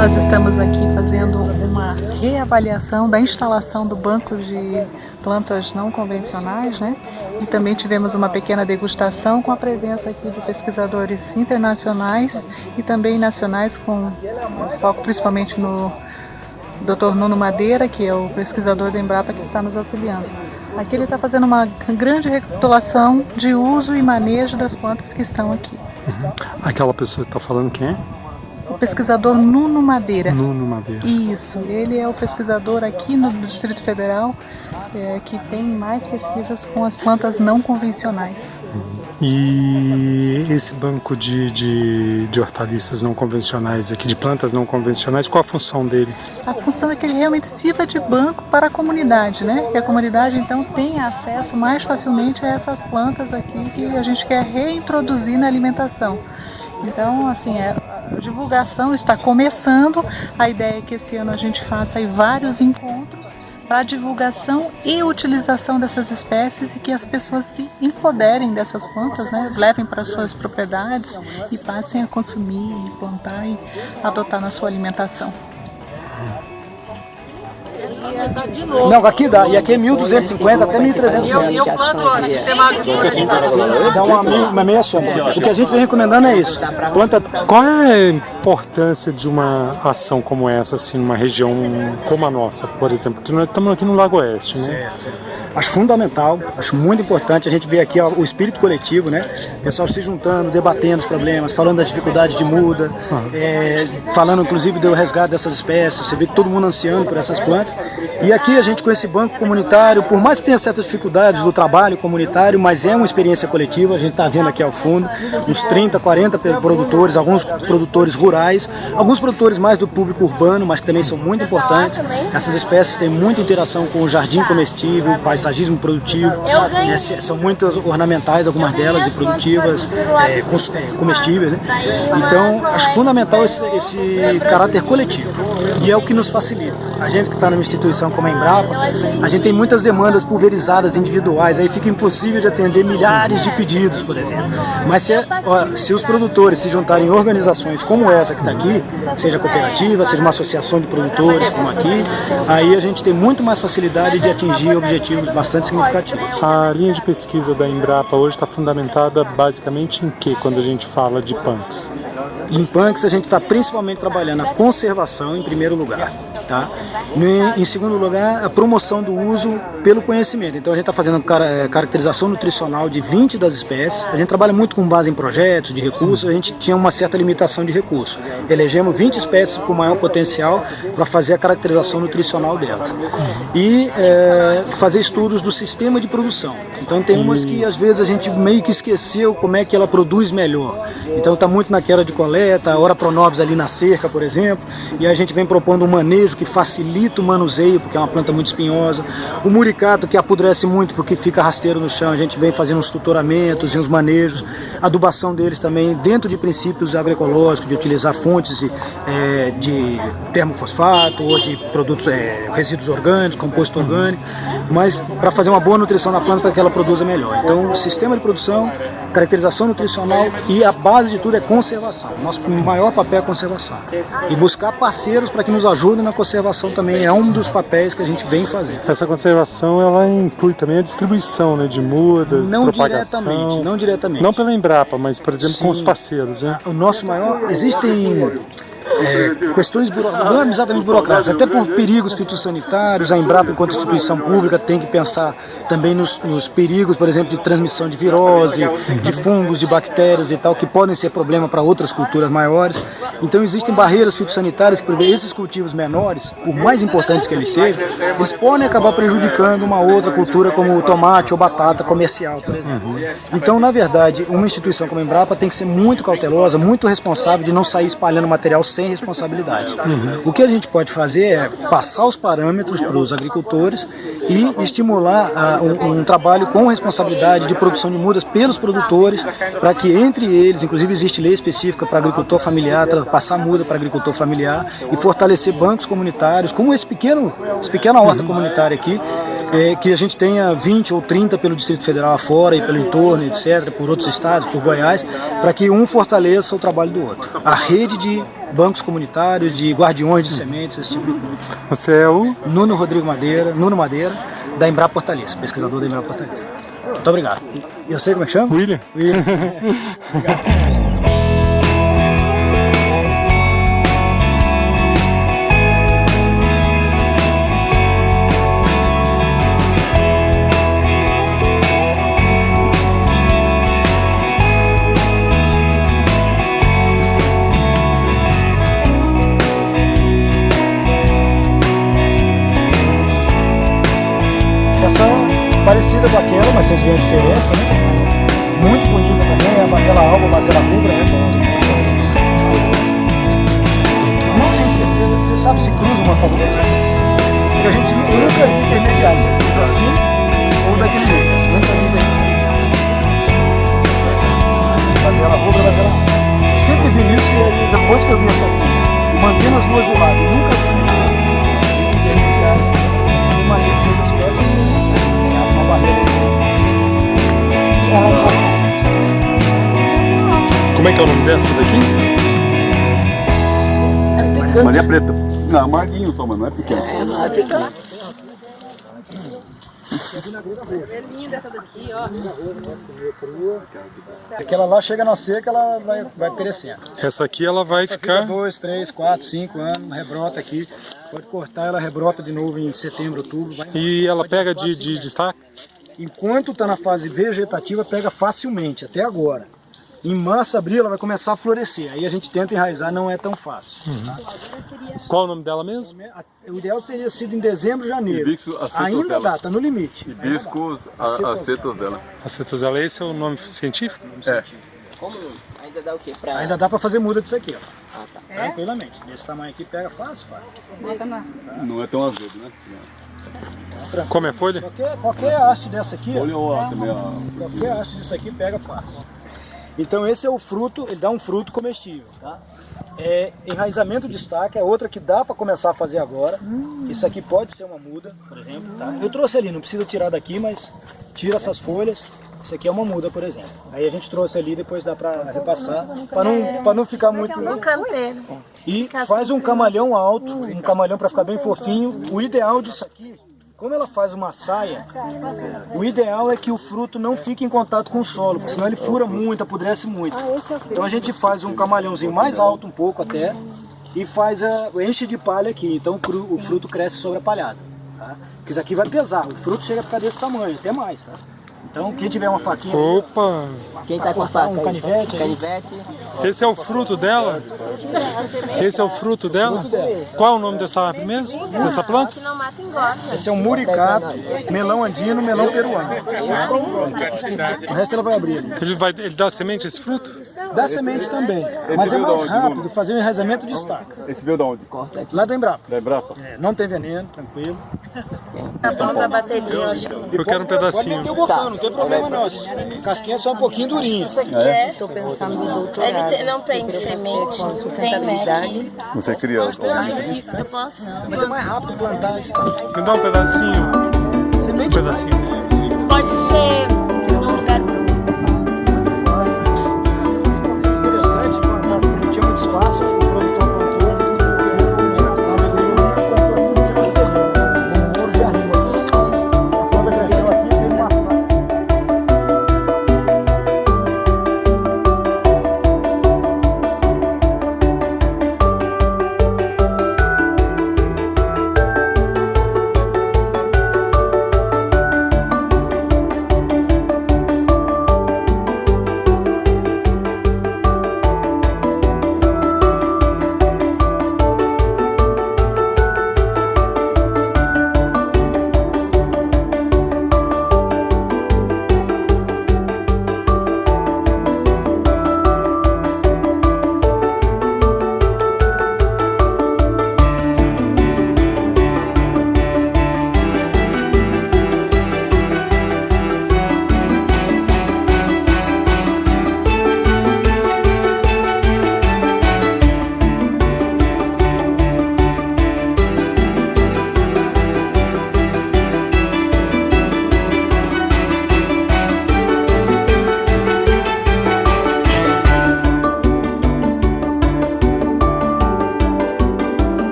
nós estamos aqui fazendo uma reavaliação da instalação do banco de plantas não convencionais, né? E também tivemos uma pequena degustação com a presença aqui de pesquisadores internacionais e também nacionais, com foco principalmente no Dr. Nuno Madeira, que é o pesquisador da Embrapa que está nos auxiliando. Aqui ele está fazendo uma grande recapitulação de uso e manejo das plantas que estão aqui. Aquela pessoa que está falando quem é? O pesquisador Nuno Madeira. Nuno Madeira. Isso, ele é o pesquisador aqui no Distrito Federal que tem mais pesquisas com as plantas não convencionais. E esse banco de hortaliças não convencionais aqui, de plantas não convencionais, qual a função dele? A função é que ele realmente sirva de banco para a comunidade, né? Que a comunidade então tenha acesso mais facilmente a essas plantas aqui que a gente quer reintroduzir na alimentação. Então, assim, a divulgação está começando. A ideia é que esse ano a gente faça aí vários encontros para a divulgação e utilização dessas espécies e que as pessoas se empoderem dessas plantas, né? Levem para suas propriedades e passem a consumir, plantar e adotar na sua alimentação. Não, aqui dá, e aqui é 1.250 até 1.300 metros. Eu planto Dá uma meia sombra. O que a gente vem recomendando é isso. Planta. Qual é a importância de uma ação como essa, assim, numa região como a nossa, por exemplo? Porque nós estamos aqui no Lago Oeste, né? Acho fundamental, acho muito importante a gente ver aqui o espírito coletivo, né? O pessoal se juntando, debatendo os problemas, falando das dificuldades de muda, falando inclusive do resgate dessas espécies. Você vê que todo mundo ansiando por essas plantas. E aqui a gente com esse banco comunitário, por mais que tenha certas dificuldades do trabalho comunitário, mas é uma experiência coletiva. A gente está vendo aqui ao fundo uns 30, 40 produtores, alguns produtores rurais, alguns produtores mais do público urbano, mas que também são muito importantes. Essas espécies têm muita interação com o jardim comestível, paisagismo produtivo, né? São muitas ornamentais, algumas delas, e produtivas, comestíveis, né? Então, acho fundamental esse caráter coletivo, e é o que nos facilita. A gente que está numa instituição como a Embrapa, a gente tem muitas demandas pulverizadas, individuais, aí fica impossível de atender milhares de pedidos, por exemplo. Mas se os produtores se juntarem em organizações como essa que está aqui, seja cooperativa, seja uma associação de produtores como aqui, aí a gente tem muito mais facilidade de atingir objetivos bastante significativos. A linha de pesquisa da Embrapa hoje está fundamentada basicamente em que quando a gente fala de punks? Em punks a gente está principalmente trabalhando a conservação em primeiro lugar, tá? Em segundo lugar, a promoção do uso pelo conhecimento. Então a gente está fazendo caracterização nutricional de 20 das espécies. A gente trabalha muito com base em projetos de recursos, a gente tinha uma certa limitação de recursos. Elegemos 20 espécies com maior potencial para fazer a caracterização nutricional delas. E fazer estudos do sistema de produção. Então tem umas que às vezes a gente meio que esqueceu como é que ela produz melhor. Então está muito na queda de coleta, a Ora Pronobis ali na cerca, por exemplo, e a gente vem propondo um manejo que facilita o manuseio, porque é uma planta muito espinhosa. O muricato, que apodrece muito porque fica rasteiro no chão, a gente vem fazendo uns tutoramentos e uns manejos. A adubação deles também dentro de princípios agroecológicos, de utilizar fontes de termofosfato ou de produtos, resíduos orgânicos, composto orgânico, mas para fazer uma boa nutrição na planta para que ela produza melhor. Então, sistema de produção, caracterização nutricional e a base de tudo é conservação. Nosso maior papel é a conservação. E buscar parceiros para que nos ajudem na conservação também é um dos papéis que a gente vem fazendo. Essa conservação, ela inclui também a distribuição, né, de mudas, propagação. Não diretamente. Não pela Embrapa, mas, por exemplo, com os parceiros, né? O nosso maior... Existem questões não exatamente burocráticas, até por perigos fitossanitários. A Embrapa, enquanto instituição pública, tem que pensar também nos perigos, por exemplo, de transmissão de virose, de fungos, de bactérias e tal, que podem ser problema para outras culturas maiores. Então existem barreiras fitossanitárias que esses cultivos menores, por mais importantes que eles sejam, eles podem acabar prejudicando uma outra cultura como o tomate ou batata comercial, por exemplo. Então, na verdade, uma instituição como a Embrapa tem que ser muito cautelosa, muito responsável de não sair espalhando material sem responsabilidade. O que a gente pode fazer é passar os parâmetros para os agricultores e estimular um trabalho com responsabilidade de produção de mudas pelos produtores, para que entre eles, inclusive existe lei específica para agricultor familiar, passar muda para agricultor familiar e fortalecer bancos comunitários, como essa pequena horta comunitária aqui, que a gente tenha 20 ou 30 pelo Distrito Federal afora e pelo entorno, etc., por outros estados, por Goiás, para que um fortaleça o trabalho do outro. A rede de bancos comunitários, de guardiões de sementes, esse tipo de coisa. Você é o? Nuno Madeira, da Embrapa Hortaliça, pesquisador da Embrapa Hortaliça. Muito obrigado. Eu sei como é que chama? William. Obrigado. Essa é parecida com aquela, mas vocês veem a diferença, né? Muito bonita também, a mazela alba, a mazela rubra, né? Não tenho certeza, você sabe se cruza uma com a outra? Porque a gente nunca viu intermediários, assim ou daquele jeito. Nunca vi intermediários. Mazela rubra, mazela alba. Sempre vi isso e aí, depois que eu vi essa aqui, mantendo as duas do lado, nunca vi intermediário de maneira de ser das peças. Como é que é o nome dessa daqui? Maria Preta. Não, Marguinho toma, não é pequeno. É linda essa daqui, ó. Aquela lá chega na seca, ela vai perecendo. Essa aqui ela vai Essa ficar... fica 2, 3, 4, 5 anos, rebrota aqui. Pode cortar, ela rebrota de novo em setembro, outubro. E ela pega de destaque? Enquanto está na fase vegetativa, pega facilmente, até agora. Em março, abril, ela vai começar a florescer. Aí a gente tenta enraizar, não é tão fácil. Tá? Qual o nome dela mesmo? O ideal teria sido em dezembro, janeiro. Hibiscus acetosella. Ainda dá, tá no limite. Hibiscus acetosella. Acetosella, esse é o nome científico? É. Como ainda dá o quê? Pra... Ainda dá para fazer muda disso aqui, ó. Ah, tá. Tranquilamente. Desse tamanho aqui pega fácil, Não é tão azedo, né? Come a folha? Qualquer haste dessa aqui, ó, Olha ó, também a... qualquer haste disso aqui pega fácil. Então esse é o fruto, ele dá um fruto comestível, tá? Enraizamento de estaca é outra que dá para começar a fazer agora. Isso aqui pode ser uma muda, por exemplo, tá? Eu trouxe ali, não precisa tirar daqui, mas tira essas folhas. Isso aqui é uma muda, por exemplo. Aí a gente trouxe ali, depois dá para repassar, para não ficar muito... No canteiro. E faz um camalhão alto, um camalhão para ficar bem fofinho. O ideal disso aqui, como ela faz uma saia, o ideal é que o fruto não fique em contato com o solo, porque senão ele fura muito, apodrece muito. Então a gente faz um camalhãozinho mais alto um pouco até, e enche de palha aqui, então o fruto cresce sobre a palhada. Tá? Porque isso aqui vai pesar, o fruto chega a ficar desse tamanho, até mais. Tá? Então quem tiver uma faquinha... Opa! Quem tá com a faca? Um canivete. Canivete. Esse é o fruto dela? Esse é o fruto dela? Qual é o nome dessa árvore mesmo? Dessa planta? Que não mata engorda. Esse é um muricato, melão andino, melão peruano. O resto ela vai abrir ali. Ele dá semente esse fruto? Dá semente também, mas é mais rápido fazer o enraizamento de estaca. Esse veio da onde? Lá da Embrapa. Da Embrapa? Não tem veneno, tranquilo. Tá bom da bateria, eu acho. Eu quero um pedacinho. Pode meter o botão, não tem problema não. Casquinha é só um pouquinho durinha. Tô pensando no doutorado. Não tem semente, tem MEC. Você cria... Eu posso? Mas é mais rápido plantar a estaca. Me dá um pedacinho. Semente Um pedacinho. Pode ser.